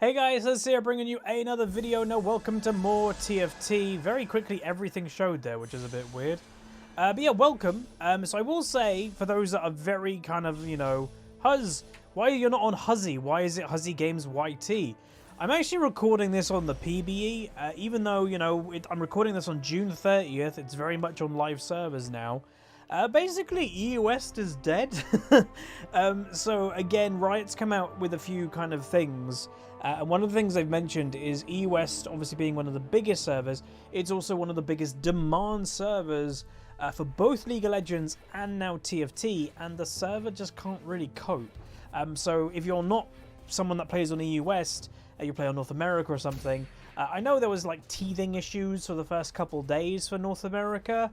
Hey guys, Huzzy here bringing you another video. Now welcome to more TFT. Very quickly everything showed there, which is a bit weird. But yeah, welcome. So I will say, for those that are very kind of, you know, Huzz, why are you not on Huzzy? Why is it HuzzyGames YT? I'm actually recording this on the PBE, even though, you know, I'm recording this on June 30th. It's very much on live servers now. Basically, EU West is dead. So again, Riot's come out with a few kind of things. And one of the things they've mentioned is EU West, obviously being one of the biggest servers, it's also one of the biggest demand servers for both League of Legends and now TFT, and the server just can't really cope. So if you're not someone that plays on EU West, you play on North America or something, I know there was like teething issues for the first couple days for North America,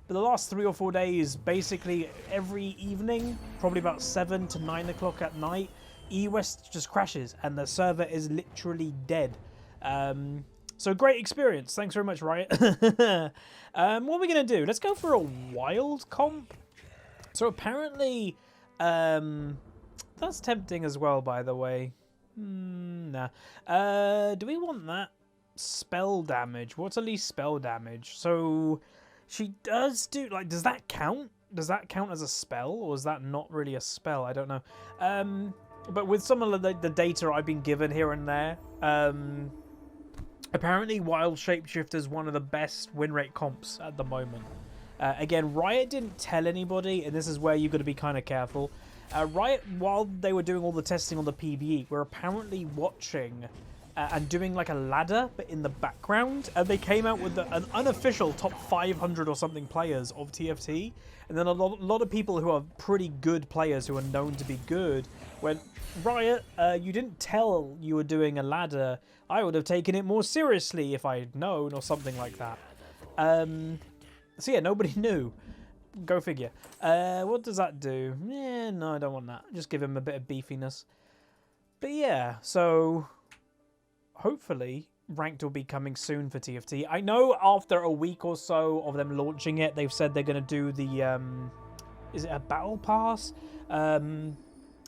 but the last 3 or 4 days, basically every evening, probably about 7 to 9 o'clock at night, EU West just crashes and the server is literally dead. So great experience. Thanks very much, Riot. What are we going to do? Let's go for a wild comp. So apparently, that's tempting as well, by the way. Nah. Do we want that? Spell damage. What's at least spell damage? So she does do, like, does that count? Does that count as a spell, or is that not really a spell? I don't know. But with some of the data I've been given here and there, apparently Wild Shapeshifter is one of the best win rate comps at the moment. Again, Riot didn't tell anybody, and this is where you've got to be kind of careful. Riot, while they were doing all the testing on the PBE, were apparently watching and doing like a ladder, but in the background, and they came out with an unofficial top 500 or something players of TFT, and then a lot of people who are pretty good players who are known to be good went, Riot, you didn't tell you were doing a ladder. I would have taken it more seriously if I'd known, or something like that. So yeah, nobody knew. Go figure. What does that do? Yeah, no, I don't want that. Just give him a bit of beefiness. But yeah, so hopefully ranked will be coming soon for TFT. I know after a week or so of them launching it, they've said they're going to do the, is it a battle pass?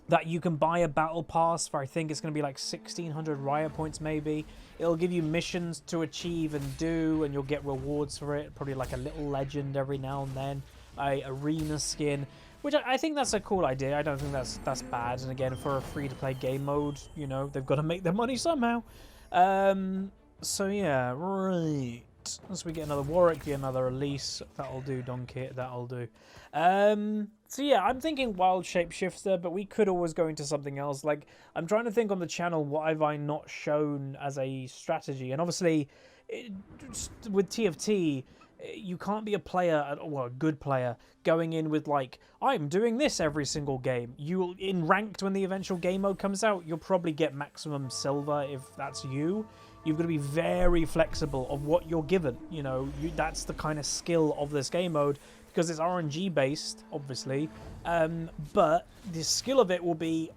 That you can buy a battle pass for, I think it's going to be like 1,600 Riot points maybe. It'll give you missions to achieve and do, and you'll get rewards for it. Probably like a little legend every now and then. A arena skin, which I think that's a cool idea. I don't think that's bad. And again, for a free-to-play game mode, you know, they've got to make their money somehow. So yeah, right. Once we get another Warwick, get another Elise, that'll do. Donkit, that'll do. So yeah, I'm thinking Wild Shapeshifter, but we could always go into something else. Like, I'm trying to think on the channel, what have I not shown as a strategy? And obviously, with TFT, you can't be a player, well, a good player, going in with like, I'm doing this every single game. You'll, in ranked, when the eventual game mode comes out, you'll probably get maximum silver if that's you. You've got to be very flexible of what you're given. You know, that's the kind of skill of this game mode, because it's RNG based, obviously. But the skill of it will be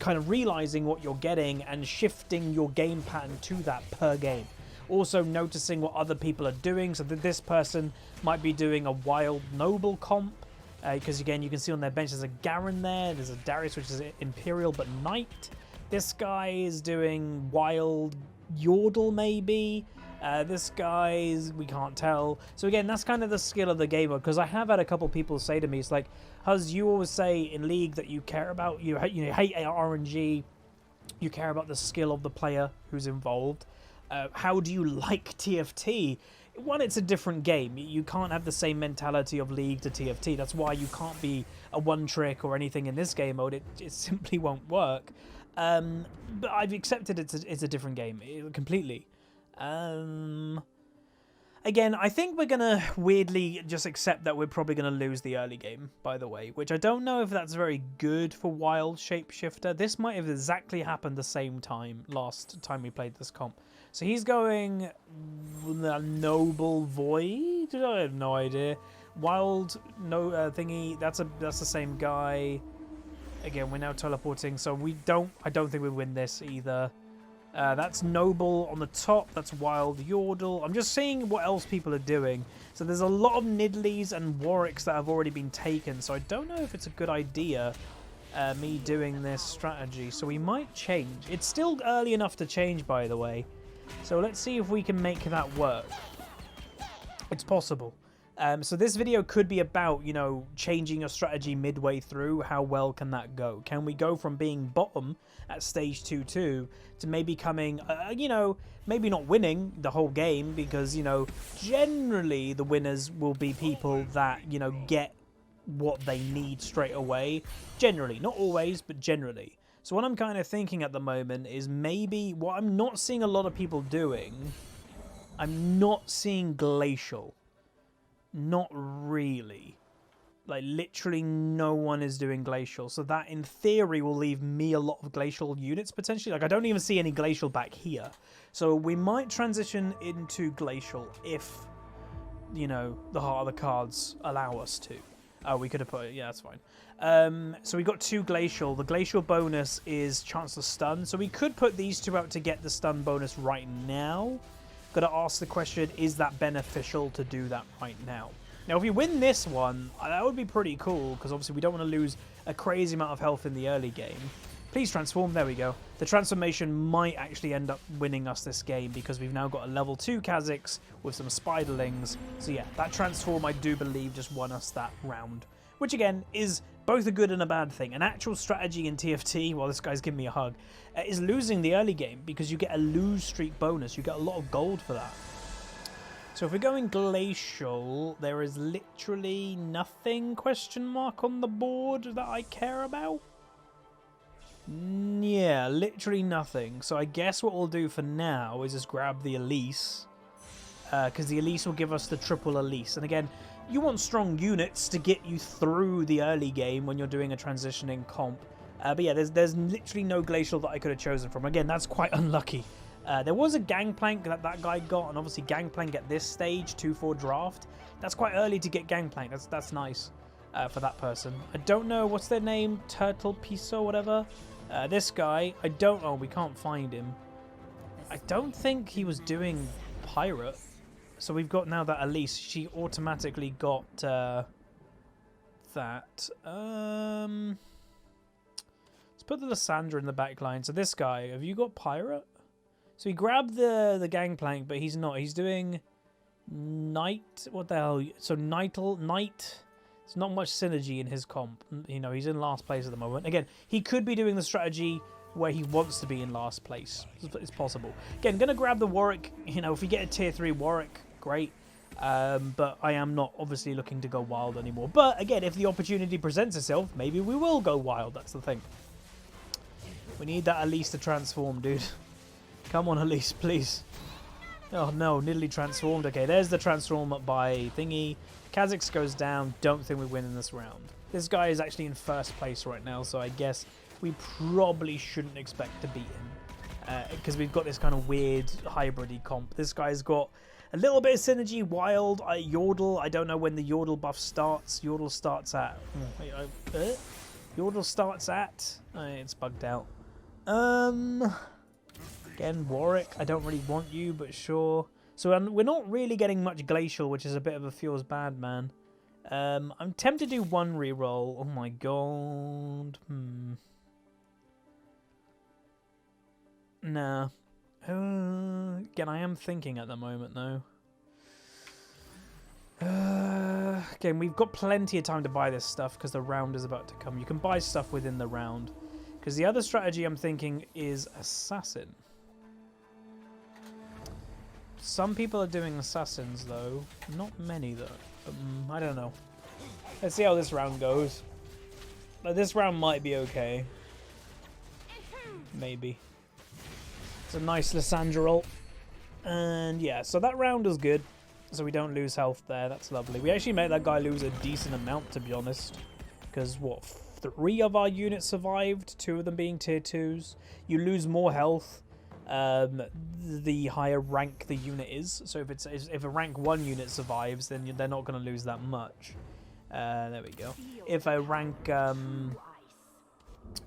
kind of realizing what you're getting and shifting your game pattern to that per game. Also noticing what other people are doing, so that this person might be doing a Wild Noble comp, because again, you can see on their bench there's a Garen there, there's a Darius, which is Imperial but Knight. This guy is doing Wild Yordle maybe. This guy's, we can't tell. So again, that's kind of the skill of the gamer, because I have had a couple people say to me, it's like, Huzz, you always say in League that you care about, you hate RNG, you care about the skill of the player who's involved. How do you like TFT? One, it's a different game. You can't have the same mentality of League to TFT. That's why you can't be a one-trick or anything in this game mode. It simply won't work. But I've accepted it's a different game completely. Again, I think we're going to weirdly just accept that we're probably going to lose the early game, by the way, which I don't know if that's very good for Wild Shapeshifter. This might have exactly happened the same time last time we played this comp. So he's going the Noble Void? I have no idea. Wild thingy, that's the same guy. Again, we're now teleporting, so I don't think we win this either. That's Noble on the top. That's Wild Yordle. I'm just seeing what else people are doing. So there's a lot of Nidleys and Warwicks that have already been taken. So I don't know if it's a good idea me doing this strategy. So we might change. It's still early enough to change, by the way. So let's see if we can make that work. It's possible. So this video could be about, you know, changing your strategy midway through. How well can that go? Can we go from being bottom at stage 2-2 to maybe coming, you know, maybe not winning the whole game, because, you know, generally the winners will be people that, you know, get what they need straight away. Generally, not always, but generally. So what I'm kind of thinking at the moment is maybe what I'm not seeing a lot of people doing, I'm not seeing Glacial. Not really. Like, literally no one is doing Glacial. So that, in theory, will leave me a lot of Glacial units, potentially. Like, I don't even see any Glacial back here. So we might transition into Glacial if, you know, the heart of the cards allow us to. Oh, we could have put it. Yeah, that's fine. So we got 2 Glacial. The Glacial bonus is chance to stun. So we could put these 2 out to get the stun bonus right now. Got to ask the question, is that beneficial to do that right now? Now, if we win this one, that would be pretty cool, because obviously we don't want to lose a crazy amount of health in the early game. Please transform. There we go. The transformation might actually end up winning us this game, because we've now got a level 2 Kha'Zix with some Spiderlings. So yeah, that transform, I do believe, just won us that round. Which, again, is both a good and a bad thing. An actual strategy in TFT, well, this guy's giving me a hug, is losing the early game, because you get a lose streak bonus. You get a lot of gold for that. So if we're going Glacial, there is literally nothing, question mark, on the board that I care about. Yeah, literally nothing. So I guess what we'll do for now is just grab the Elise, because the Elise will give us the triple Elise. And again, you want strong units to get you through the early game when you're doing a transitioning comp. But yeah, there's literally no Glacial that I could have chosen from. Again, that's quite unlucky. There was a Gangplank that guy got, and obviously Gangplank at this stage, 2-4 draft. That's quite early to get Gangplank. That's nice for that person. I don't know, what's their name? Turtle Piso, whatever. This guy, I don't know, we can't find him. I don't think he was doing Pirate. So we've got now that Elise. She automatically got that. Let's put the Lysandra in the back line. So this guy, have you got Pirate? So he grabbed the Gangplank, but he's not. He's doing Knight. What the hell? So Knight. There's not much synergy in his comp. You know, he's in last place at the moment. Again, he could be doing the strategy where he wants to be in last place. It's possible. Again, going to grab the Warwick. You know, if we get a tier 3 Warwick, great. But I am not obviously looking to go wild anymore. But again, if the opportunity presents itself, maybe we will go wild. That's the thing. We need that Elise to transform, dude. Come on, Elise, please. Oh no, nearly transformed. Okay, there's the transform by thingy. Kha'Zix goes down. Don't think we win in this round. This guy is actually in first place right now, so I guess we probably shouldn't expect to beat him. Because we've got this kind of weird hybrid-y comp. This guy's got a little bit of synergy, wild, Yordle. I don't know when the Yordle buff starts. Yordle starts at... Yordle starts at... it's bugged out. Again, Warwick, I don't really want you, but sure. So we're not really getting much Glacial, which is a bit of a feels bad, man. I'm tempted to do 1 reroll. Oh my god. Nah. Again, I am thinking at the moment, though. Again, we've got plenty of time to buy this stuff because the round is about to come. You can buy stuff within the round. Because the other strategy I'm thinking is Assassin. Some people are doing Assassins, though. Not many, though. I don't know. Let's see how this round goes. But this round might be okay. Maybe. It's a nice Lysandra ult. And yeah, so that round was good. So we don't lose health there. That's lovely. We actually made that guy lose a decent amount, to be honest. Because, what, 3 of our units survived? 2 of them being tier 2s. You lose more health the higher rank the unit is. So if a rank 1 unit survives, then they're not going to lose that much. There we go. If a rank...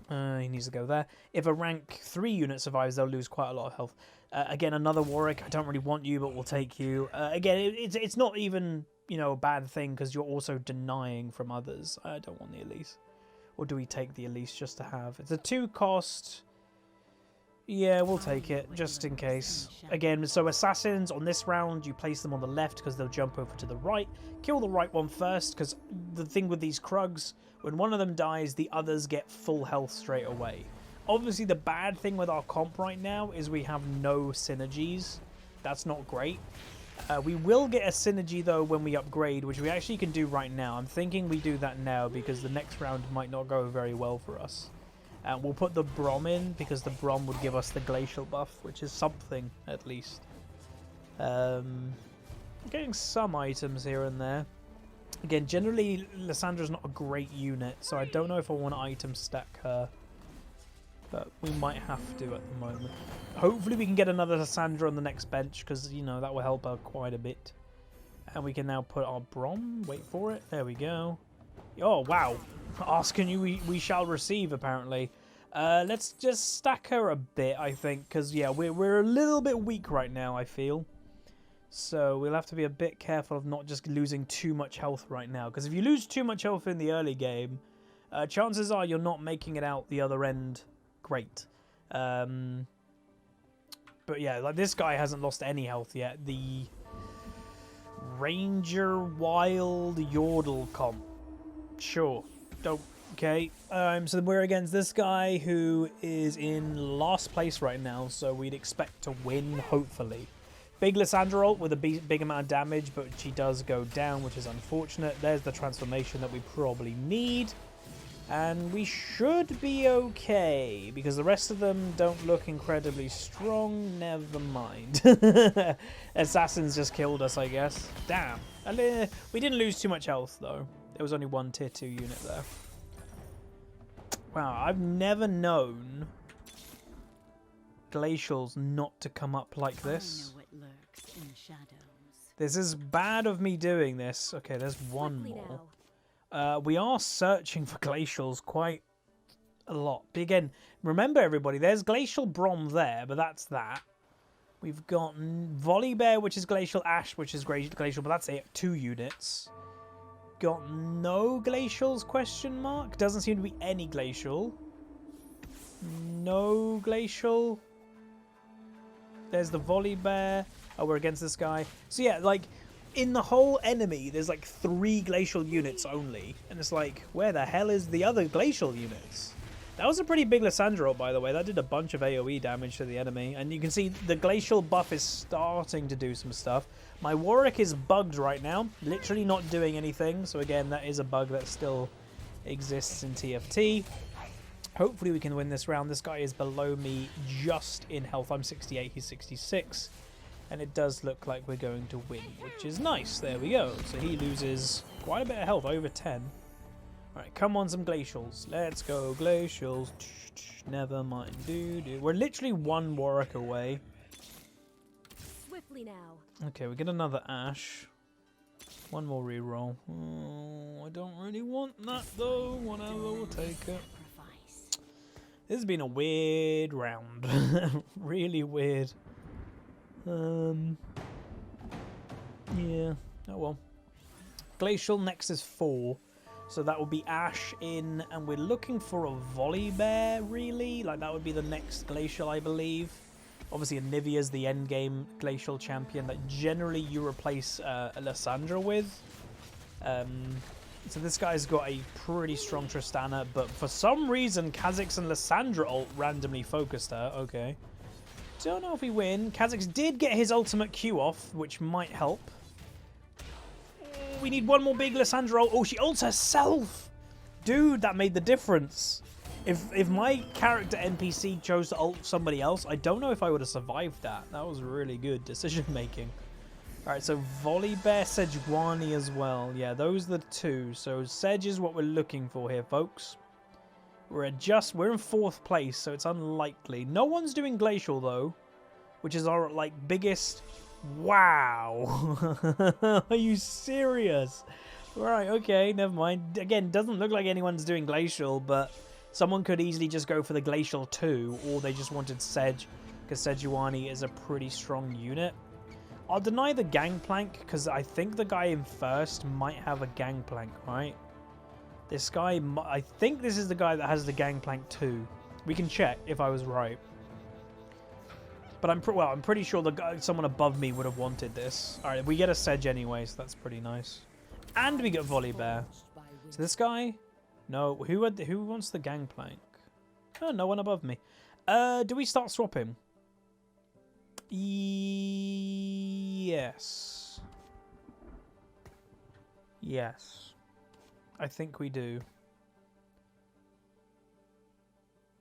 he needs to go there. If a rank 3 unit survives, they'll lose quite a lot of health. Again, another Warwick. I don't really want you, but we'll take you. Again, it's not even, you know, a bad thing because you're also denying from others. I don't want the Elise. Or do we take the Elise just to have? It's a 2 cost. Yeah, we'll take it, just in case. Again, so assassins on this round, you place them on the left because they'll jump over to the right. Kill the right one first, because the thing with these Krugs, when one of them dies, the others get full health straight away. Obviously, the bad thing with our comp right now is we have no synergies. That's not great. We will get a synergy, though, when we upgrade, which we actually can do right now. I'm thinking we do that now because the next round might not go very well for us. We'll put the Brom in because the Brom would give us the Glacial buff, which is something, at least. Getting some items here and there. Again, generally, Lyssandra's not a great unit, so I don't know if I want to item stack her. But we might have to at the moment. Hopefully we can get another Lysandra on the next bench, because, you know, that will help her quite a bit. And we can now put our Brom. Wait for it. There we go. Oh, wow. Asking you, we shall receive, apparently. Let's just stack her a bit, I think, because, yeah, we're a little bit weak right now, I feel. So we'll have to be a bit careful of not just losing too much health right now, because if you lose too much health in the early game, chances are you're not making it out the other end great. But yeah, like this guy hasn't lost any health yet. The Ranger Wild Yordle comp. Sure. Okay. So we're against this guy who is in last place right now, so we'd expect to win, hopefully. Big Lysandra ult with a big amount of damage, but she does go down, which is unfortunate. There's the transformation that we probably need. And we should be okay, because the rest of them don't look incredibly strong. Never mind. Assassins just killed us, I guess. Damn. We didn't lose too much health, though. There was only one tier 2 unit there. Wow, I've never known glacials not to come up like this. This is bad of me doing this. Okay, there's one more. We are searching for glacials quite a lot. But again, remember everybody, there's Glacial Brom there, but that's that. We've got Volibear, which is Glacial, Ash, which is Glacial, but that's it. 2 units. Got no Glacials, question mark? Doesn't seem to be any Glacial. No Glacial. There's the Volibear. Oh, we're against this guy. So yeah, like, in the whole enemy, there's like 3 glacial units only. And it's like, where the hell is the other glacial units? That was a pretty big Lysandra ult, by the way. That did a bunch of AoE damage to the enemy. And you can see the glacial buff is starting to do some stuff. My Warwick is bugged right now. Literally not doing anything. So again, that is a bug that still exists in TFT. Hopefully we can win this round. This guy is below me just in health. I'm 68, he's 66. And it does look like we're going to win, which is nice. There we go. So he loses quite a bit of health, over 10. Alright, come on, some glacials. Let's go, glacials. Never mind. We're literally 1 Warwick away. Swiftly now. Okay, we get another Ash. 1 more reroll. Oh, I don't really want that, though. Whatever, we'll take it. This has been a weird round. Really weird. Yeah. Oh well. Glacial next is 4. So that would be Ash in, and we're looking for a Volibear, really? Like, that would be the next Glacial, I believe. Obviously, Anivia's the endgame Glacial champion that generally you replace Lysandra with. So this guy's got a pretty strong Tristana, but for some reason, Kha'Zix and Lysandra ult randomly focused her. Okay. Don't know if we win. Kha'Zix did get his ultimate Q off, which might help. We need 1 more big Lysandra ult. Oh, she ults herself! Dude, that made the difference. If my character NPC chose to ult somebody else, I don't know if I would have survived that. That was really good decision making. Alright, so Volibear, Sejuani as well. Yeah, those are the 2. So Sej is what we're looking for here, folks. We're in 4th place, so it's unlikely. No one's doing Glacial, though, which is our, like, biggest... Wow! Are you serious? Right, okay, never mind. Again, doesn't look like anyone's doing Glacial, but someone could easily just go for the Glacial 2, or they just wanted Sej, because Sejuani is a pretty strong unit. I'll deny the Gangplank, because I think the guy in first might have a Gangplank, right? This guy, I think this is the guy that has the gangplank too. We can check if I was right. But I'm pretty sure the guy, someone above me would have wanted this. All right, we get a Sedge anyway, so that's pretty nice. And we get Volley Bear. So this guy, no, who wants the gangplank? Oh, no one above me. Do we start swapping? Yes. Yes. I think we do.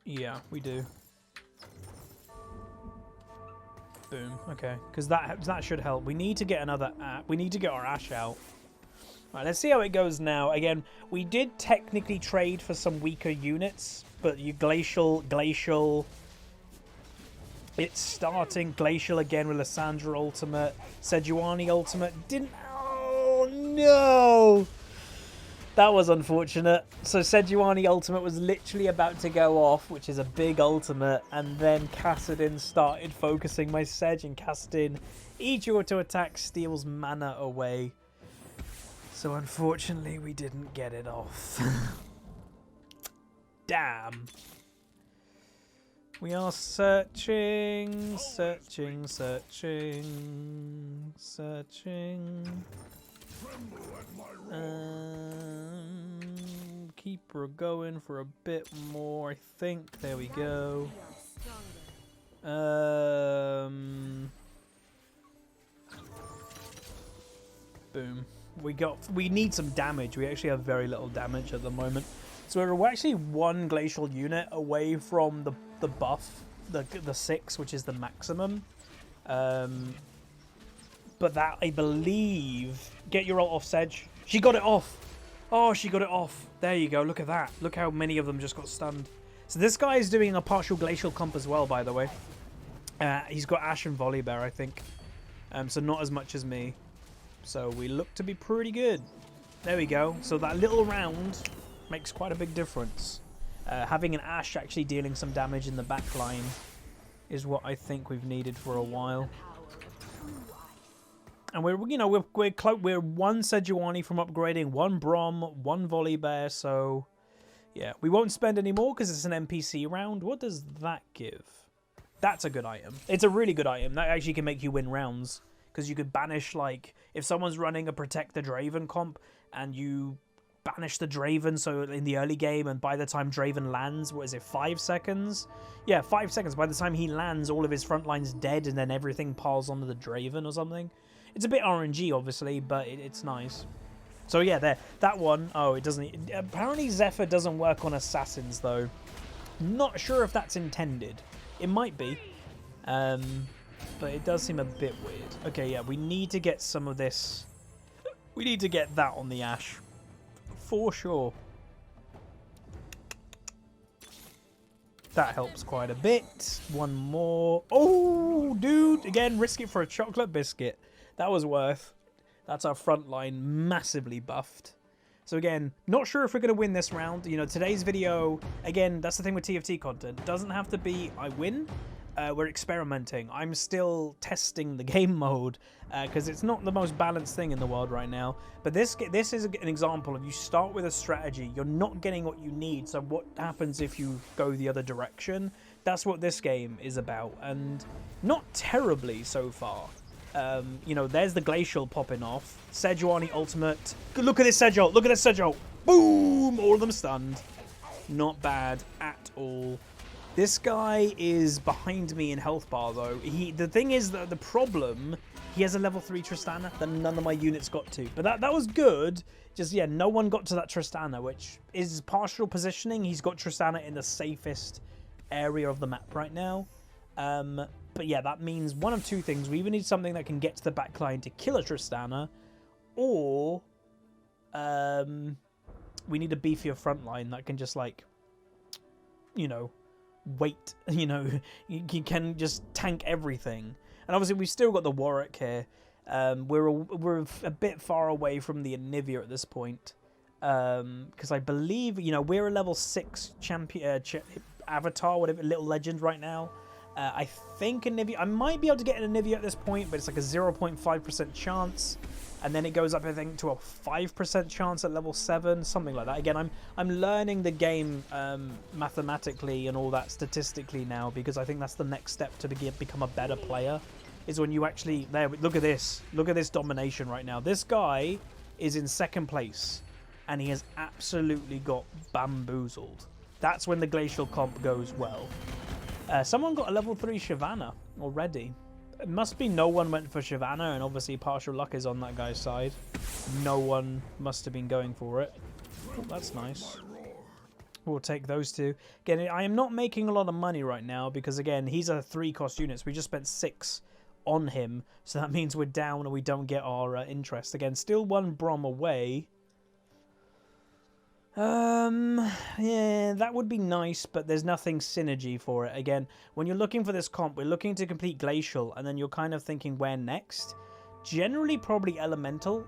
Yeah, we do. Boom. Okay, because that should help. We need to get another. We need to get our Ash out. Right, let's see how it goes now. Again, we did technically trade for some weaker units, but you glacial. It's starting glacial again with Lissandra ultimate, Sejuani ultimate. Didn't. Oh no! That was unfortunate. So Sejuani ultimate was literally about to go off, which is a big ultimate, and then Kassadin started focusing my Sedge and casting each auto attack steals mana away. So unfortunately we didn't get it off. Damn. We are searching. Keep her going for a bit more, I think. There we go. Boom. We need some damage. We actually have very little damage at the moment. So we're actually one glacial unit away from the buff, the 6, which is the maximum. But that, I believe... Get your ult off, Sedge. She got it off. Oh, she got it off. There you go. Look at that. Look how many of them just got stunned. So this guy is doing a partial glacial comp as well, by the way. He's got Ash and Volley Bear, I think. So not as much as me. So we look to be pretty good. There we go. So that little round makes quite a big difference. Having an Ash actually dealing some damage in the back line is what I think we've needed for a while. And we're one Sejuani from upgrading, one Brom, one Volley Bear. So yeah, we won't spend any more because it's an NPC round. What does that give? That's a good item. It's a really good item. That actually can make you win rounds because you could banish, like, if someone's running a Protect the Draven comp and you banish the Draven, so in the early game, and by the time Draven lands, what is it, 5 seconds? Yeah, 5 seconds. By the time he lands, all of his front line's dead, and then everything piles onto the Draven or something. It's a bit RNG, obviously, but it's nice. So yeah, there. That one, oh, it doesn't... Apparently Zephyr doesn't work on assassins, though. Not sure if that's intended. It might be. But it does seem a bit weird. Okay, yeah, we need to get some of this. We need to get that on the Ash. For sure. That helps quite a bit. One more. Oh, dude. Again, risk it for a chocolate biscuit. That was worth. That's our front line massively buffed. So again, not sure if we're going to win this round. You know, today's video, again, that's the thing with TFT content. It doesn't have to be I win. We're experimenting. I'm still testing the game mode because it's not the most balanced thing in the world right now. But this is an example of you start with a strategy. You're not getting what you need. So what happens if you go the other direction? That's what this game is about. And not terribly so far. You know, there's the Glacial popping off. Sejuani ultimate. Look at this Sedge ult. Look at this Sedge ult. Boom! All of them stunned. Not bad at all. This guy is behind me in health bar, though. The thing is that the problem, he has a level 3 Tristana that none of my units got to. But that was good. Just, yeah, no one got to that Tristana, which is partial positioning. He's got Tristana in the safest area of the map right now. But yeah, that means one of two things. We either need something that can get to the back line to kill a Tristana, or we need a beefier front line that can just, like, you know, wait. You know, you can just tank everything. And obviously we've still got the Warwick here. We're a bit far away from the Anivia at this point, because I believe, you know, we're a level 6 champion avatar, whatever, little legend right now. I think Anivia... I might be able to get an Anivia at this point, but it's like a 0.5% chance. And then it goes up, I think, to a 5% chance at level 7, something like that. Again, I'm learning the game mathematically and all that statistically now, because I think that's the next step to become a better player, is when you actually... There, look at this. Look at this domination right now. This guy is in 2nd place, and he has absolutely got bamboozled. That's when the glacial comp goes well. Someone got a level 3 Shyvana already. It must be no one went for Shyvana, and obviously partial luck is on that guy's side. No one must have been going for it. Oh, that's nice. We'll take those two. Again, I am not making a lot of money right now because, again, he's a 3-cost unit. So we just spent 6 on him. So that means we're down and we don't get our interest. Again, still 1 Brom away. Yeah, that would be nice, but there's nothing synergy for it. Again, when you're looking for this comp, we're looking to complete Glacial, and then you're kind of thinking where next. Generally, probably Elemental,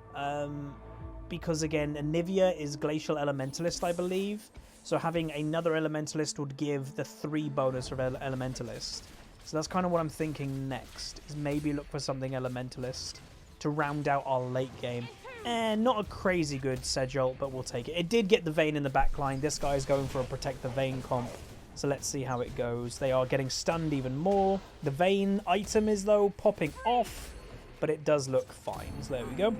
because again, Anivia is Glacial Elementalist, I believe. So having another Elementalist would give the 3 bonus of Elementalist. So that's kind of what I'm thinking next, is maybe look for something Elementalist to round out our late game. Not a crazy good Sedge ult, but we'll take it. It did get the Vayne in the backline. This guy's going for a Protect the Vayne comp. So let's see how it goes. They are getting stunned even more. The Vayne item is, though, popping off, but it does look fine. So there we go.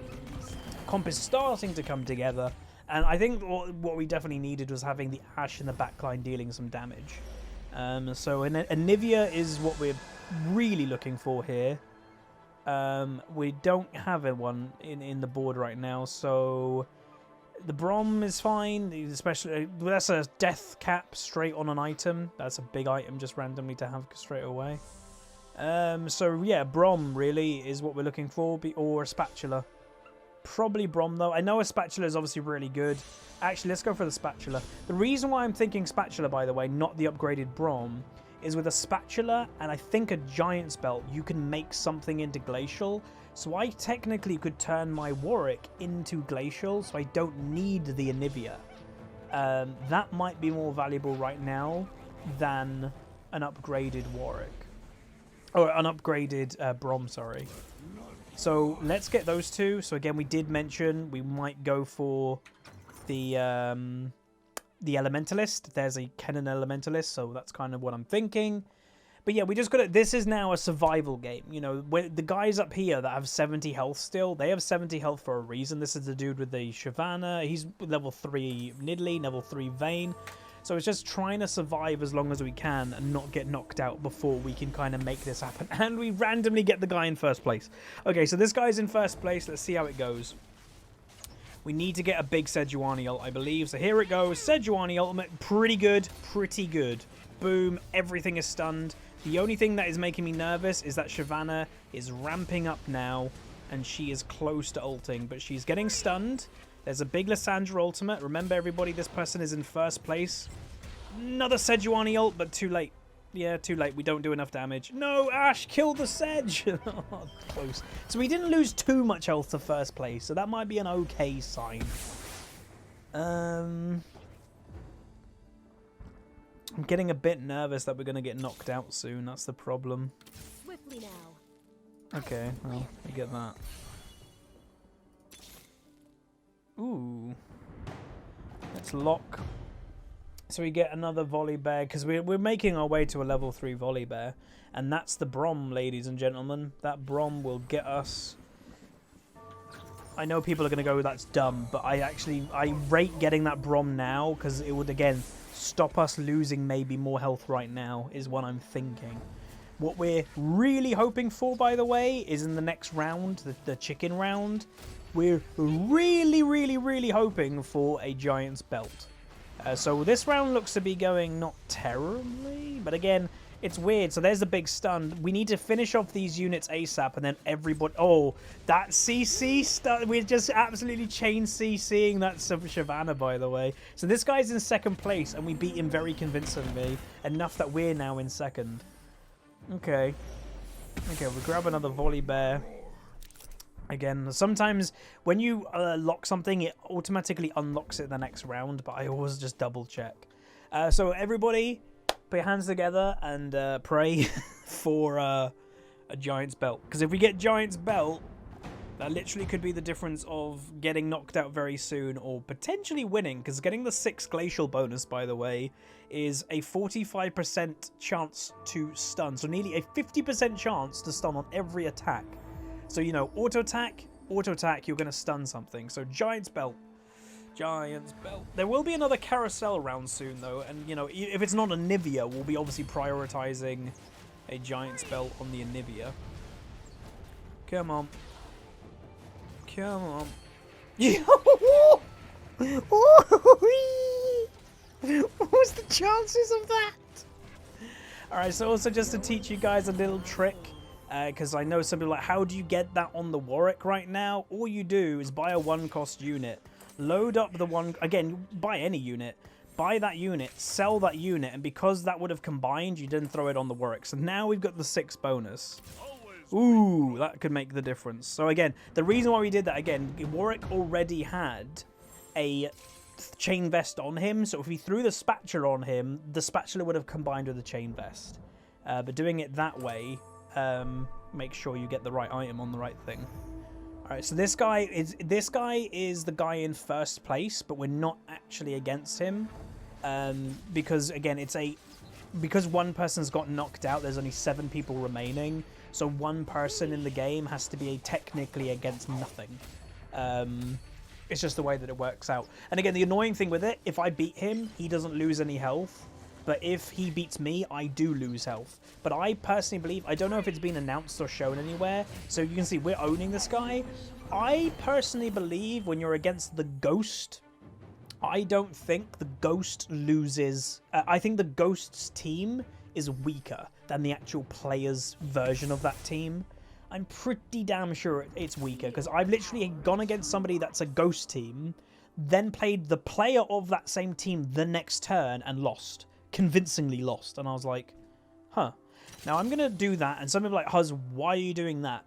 Comp is starting to come together. And I think what we definitely needed was having the Ashe in the backline dealing some damage. So Anivia is what we're really looking for here. We don't have one in the board right now, so the Brom is fine, especially that's a death cap straight on an item. That's a big item just randomly to have straight away. So yeah, Brom really is what we're looking for, or a Spatula. Probably Brom though. I know a Spatula is obviously really good. Actually, let's go for the Spatula. The reason why I'm thinking Spatula, by the way, not the upgraded Brom, is with a Spatula and I think a Giant's Belt, you can make something into Glacial. So I technically could turn my Warwick into Glacial, so I don't need the Anivia. That might be more valuable right now than an upgraded Warwick. Or an upgraded Brom, sorry. So let's get those two. So again, we did mention we might go for the Elementalist. There's a Kennen Elementalist, so that's kind of what I'm thinking. But yeah, we just got to... This is now a survival game. You know, the guys up here that have 70 health still, they have 70 health for a reason. This is the dude with the Shyvana. He's level 3 Nidalee, level 3 Vayne. So it's just trying to survive as long as we can and not get knocked out before we can kind of make this happen. And we randomly get the guy in first place. Okay, so this guy's in first place. Let's see how it goes. We need to get a big Sejuani ult, I believe. So here it goes. Sejuani ultimate. Pretty good. Pretty good. Boom. Everything is stunned. The only thing that is making me nervous is that Shyvana is ramping up now. And she is close to ulting. But she's getting stunned. There's a big Lissandra ultimate. Remember, everybody, this person is in first place. Another Sejuani ult, but too late. Yeah, too late. We don't do enough damage. No, Ashe, kill the Sedge. Oh, close. So we didn't lose too much health to first place, so that might be an okay sign. I'm getting a bit nervous that we're going to get knocked out soon. That's the problem. Swiftly now. Okay, well, we get that. Ooh. Let's lock. So we get another Volley Bear, because we're making our way to a level 3 Volley Bear. And that's the Brom, ladies and gentlemen. That Brom will get us... I know people are going to go, that's dumb, but I rate getting that Brom now, because it would, again, stop us losing maybe more health right now, is what I'm thinking. What we're really hoping for, by the way, is in the next round, the chicken round, we're really, really, really hoping for a Giant's Belt. So this round looks to be going not terribly, but again, it's weird. So there's the big stun. We need to finish off these units ASAP, and then everybody... Oh, that CC stun. We're just absolutely chain CCing that Shyvana, by the way. So this guy's in second place, and we beat him very convincingly, enough that we're now in second. Okay. Okay, we'll grab another Volley Bear. Again, sometimes when you lock something, it automatically unlocks it the next round, but I always just double check. So everybody, Put your hands together and pray for a Giant's Belt. Because if we get Giant's Belt, that literally could be the difference of getting knocked out very soon or potentially winning. Because getting the 6 Glacial bonus, by the way, is a 45% chance to stun. So nearly a 50% chance to stun on every attack. So, you know, auto attack, you're going to stun something. So Giant's Belt. Giant's Belt. There will be another carousel round soon, though. And, you know, if it's not a Nivea, we'll be obviously prioritizing a Giant's Belt on the Nivea. Come on. Come on. What's the chances of that? Alright, so also just to teach you guys a little trick, because I know some people are like, how do you get that on the Warwick right now? All you do is buy a 1-cost unit, load up the one, again, buy any unit, buy that unit, sell that unit, and because that would have combined, you didn't throw it on the Warwick. So now we've got the 6 bonus. Ooh, that could make the difference. So again, the reason why we did that, again, Warwick already had a chain vest on him, so if we threw the spatula on him, the spatula would have combined with the chain vest. But doing it that way, make sure you get the right item on the right thing. Alright, so this guy is the guy in first place, but we're not actually against him. Because again, because one person's got knocked out, there's only 7 people remaining. So one person in the game has to be technically against nothing. It's just the way that it works out. And again, the annoying thing with it, if I beat him, he doesn't lose any health. But if he beats me, I do lose health. But I personally believe, I don't know if it's been announced or shown anywhere, so you can see we're owning this guy. I personally believe when you're against the Ghost, I don't think the Ghost loses. I think the Ghost's team is weaker than the actual player's version of that team. I'm pretty damn sure it's weaker, because I've literally gone against somebody that's a Ghost team, then played the player of that same team the next turn and lost. Convincingly lost. And I was like, huh. Now I'm going to do that, and some people are like, Huz, why are you doing that?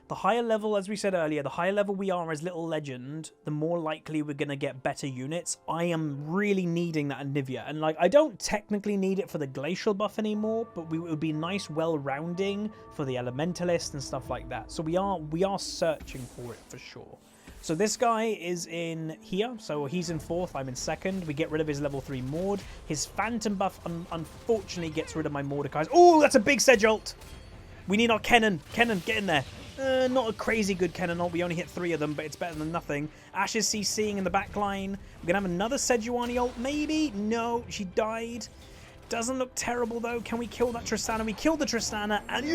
The higher level, as we said earlier, the higher level we are as Little Legend, the more likely we're going to get better units. I am really needing that Nivea. And like, I don't technically need it for the Glacial buff anymore, but it would be nice well-rounding for the Elementalist and stuff like that. So we are searching for it for sure. So this guy is in here. So he's in 4th, I'm in 2nd. We get rid of his level 3 Maud. His Phantom buff, unfortunately, gets rid of my Mordecai's. Oh, that's a big Sedge ult. We need our Kennen. Kennen, get in there. Not a crazy good Kennen ult. We only hit 3 of them, but it's better than nothing. Ash is CCing in the back line. We're going to have another Sejuani ult, maybe? No, she died. Doesn't look terrible, though. Can we kill that Tristana? We killed the Tristana, and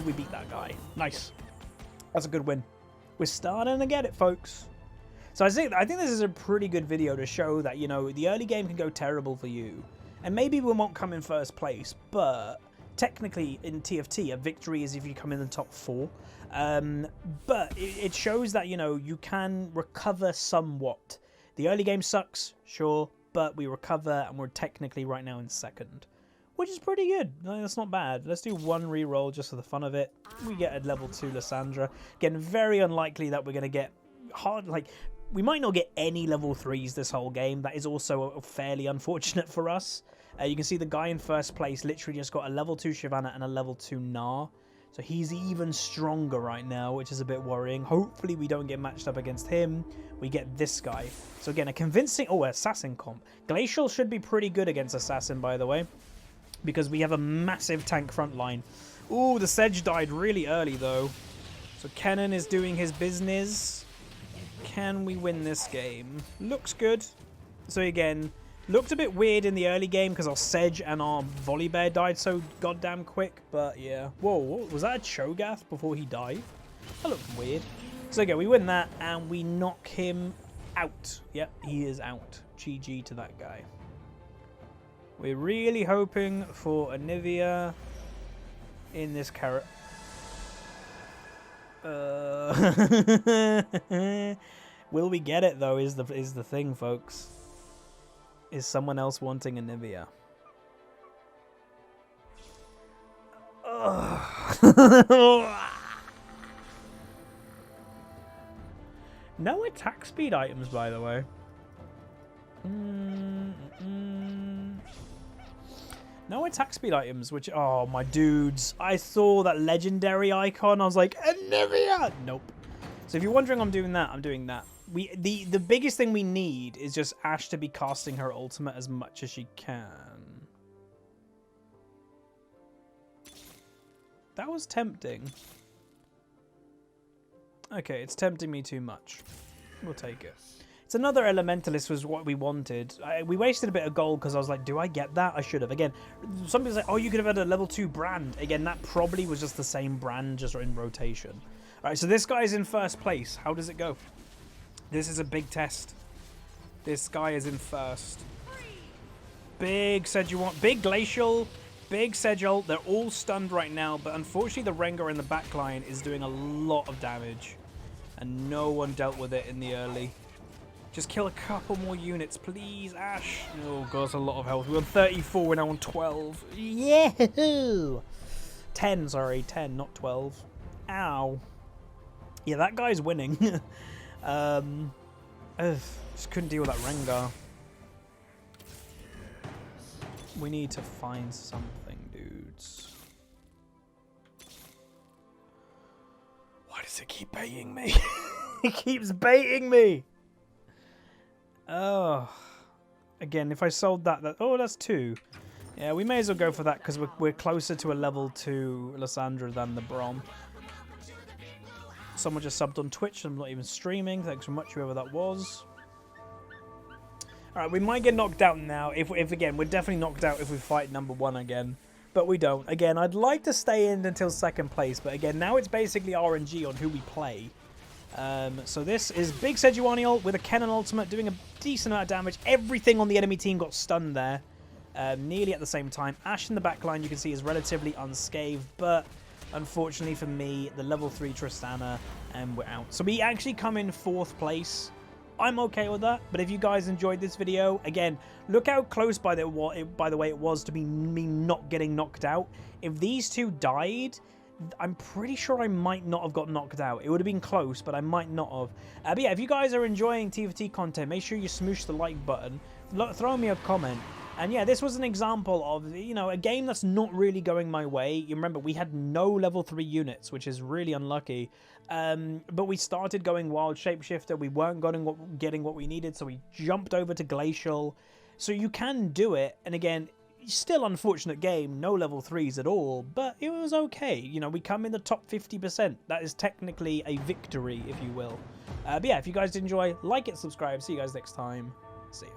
we beat that guy. Nice. That's a good win. We're starting to get it, folks. So I think this is a pretty good video to show that, you know, the early game can go terrible for you. And maybe we won't come in first place, but technically in TFT, a victory is if you come in the top 4. But it shows that, you know, you can recover somewhat. The early game sucks, sure, but we recover and we're technically right now in 2nd. Which is pretty good. No, that's not bad. Let's do 1 reroll just for the fun of it. We get a level 2 Lysandra. Again, very unlikely that we're going to get hard, like, we might not get any level 3s this whole game. That is also fairly unfortunate for us. You can see the guy in first place literally just got a level 2 Shyvana and a level 2 Gnar. So he's even stronger right now, which is a bit worrying. Hopefully we don't get matched up against him. We get this guy. So again, a convincing... Oh, Assassin comp. Glacial should be pretty good against Assassin, by the way, because we have a massive tank front line. Ooh, the Sedge died really early, though. So Kennen is doing his business. Can we win this game? Looks good. So again, looked a bit weird in the early game because our Sedge and our Volibear died so goddamn quick. But yeah. Whoa, was that a Cho'Gath before he died? That looked weird. So again, we win that and we knock him out. Yep, he is out. GG to that guy. We're really hoping for a Nivea in this carrot. Will we get it though? Is the thing, folks. Is someone else wanting a Nivea? No attack speed items, by the way. No attack speed items, which, oh, my dudes. I saw that legendary icon. I was like, Anivia! Nope. So if you're wondering I'm doing that, I'm doing that. The biggest thing we need is just Ashe to be casting her ultimate as much as she can. That was tempting. Okay, it's tempting me too much. We'll take it. It's another Elementalist was what we wanted. We wasted a bit of gold because I was like, do I get that? I should have. Again, some people say, oh, you could have had a level 2 brand. Again, that probably was just the same brand, just in rotation. All right, so this guy's in first place. How does it go? This is a big test. This guy is in first. Big Sejuani, big Glacial, big Sejol. They're all stunned right now, but unfortunately the Rengar in the backline is doing a lot of damage. And no one dealt with it in the early. Just kill a couple more units, please, Ashe. Oh, God, that's a lot of health. We're on 34, we're now on 12. Yeah! 10, sorry. 10, not 12. Ow. Yeah, that guy's winning. Just couldn't deal with that Rengar. We need to find something, dudes. Why does it keep baiting me? It keeps baiting me. Oh, again, if I sold that, oh, that's 2. Yeah, we may as well go for that because we're closer to a level 2 Lysandra than the Brom. Someone just subbed on Twitch. I'm not even streaming. Thanks so much, whoever that was. All right, we might get knocked out now. If again, we're definitely knocked out if we fight number 1 again, but we don't. Again, I'd like to stay in until 2nd place, but again, now it's basically RNG on who we play. So this is big Sejuani ult with a Kennen ultimate doing a decent amount of damage. Everything on the enemy team got stunned there, nearly at the same time. Ashe in the backline you can see is relatively unscathed, but unfortunately for me, the level 3 Tristana, and we're out. So we actually come in 4th place. I'm okay with that, but if you guys enjoyed this video, again, look how close by the way it was to me not getting knocked out. If these two died, I'm pretty sure I might not have got knocked out. It would have been close, but I might not have. But yeah, if you guys are enjoying T4T content, make sure you smoosh the like button. Throw me a comment. And yeah, this was an example of, you know, a game that's not really going my way. You remember, we had no level 3 units, which is really unlucky. But we started going Wild Shapeshifter. We weren't getting what we needed, so we jumped over to Glacial. So you can do it. And again, still unfortunate game, no level 3s at all, but it was okay. You know, we come in the top 50%. That is technically a victory, if you will. But yeah, if you guys did enjoy, like it, subscribe. See you guys next time. See ya.